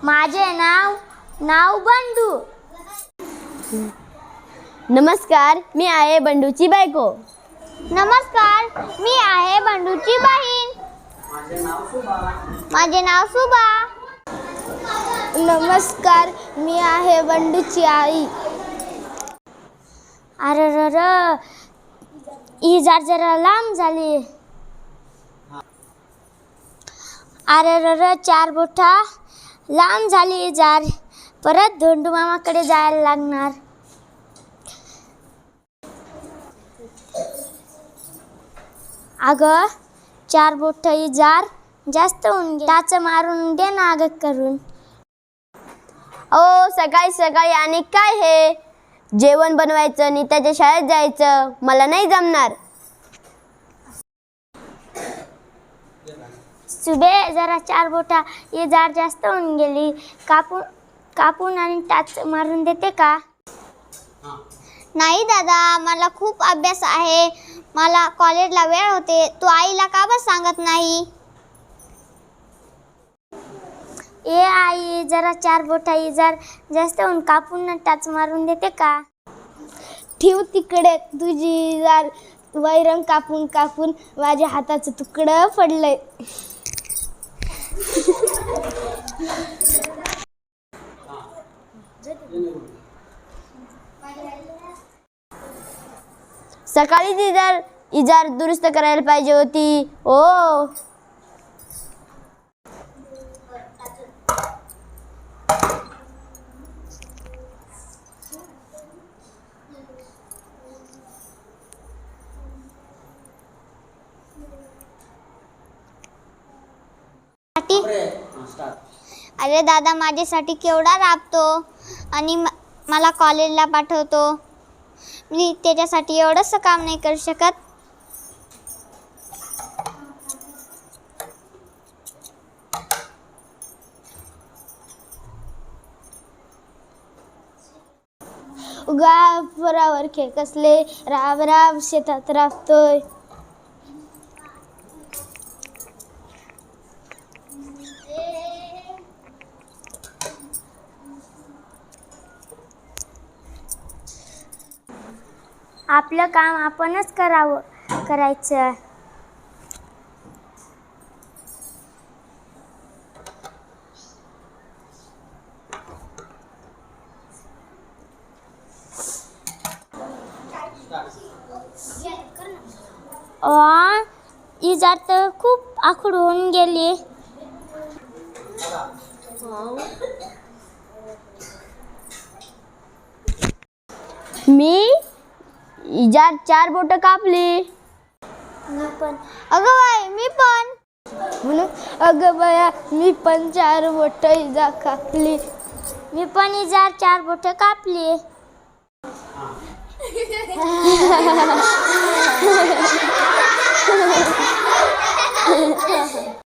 माझे नाव बंडू. नमस्कार, मी आहे बंडूची बायको. नमस्कार, मी आहे बंडूची बहीण. माझे नाव सुभा. नमस्कार, मी आहे बंडूची आई. अरे ही जरा लांब झाली. अरे 4 बोटा लांब झाली जार. परत धोंडू मामाकडे जायला लागणार. अगं 4 बोट ही जार जास्त होऊन गेली. टाच मारून दे ना अगं करून. ओ सकाळी सकाळी आणि काय हे जेवण बनवायचं आणि त्याच्या शाळेत जायचं, मला नाही जमणार. सुबे जरा 4 बोटा ही जार जास्त होऊन गेली. कापून आणि टाच मारून देते का? नाही दादा, मला खूप अभ्यास आहे. मला कॉलेजला वेळ होते. तू आईला का बरं सांगत नाही? ए आई, जरा 4 बोटा ही जार जास्त होऊन कापून टाच मारून देते का? ठेव तिकडे तुझी जार. वैरण कापून माझ्या हाताचं तुकडं पडलंय. सकाळीच इजार दुरुस्त करायला पाहिजे होती. ओ अरे दादा माझ्यासाठी केवढा राबतो आणि मला कॉलेजला पाठवतो. मी त्याच्यासाठी एवढंसं काम नाही करू शकत. उगा पोरावर खे कसले राब शेतात राबतोय. आपलं काम आपणच करायचं. ही जार तर खूप आखूड होऊन गेली. मी इजार 4 बोट कापली. अगं बाई, मी पण. म्हणून अगं बया, मी पण 4 बोट इजार कापली. मी पण ही जार 4 बोट कापली.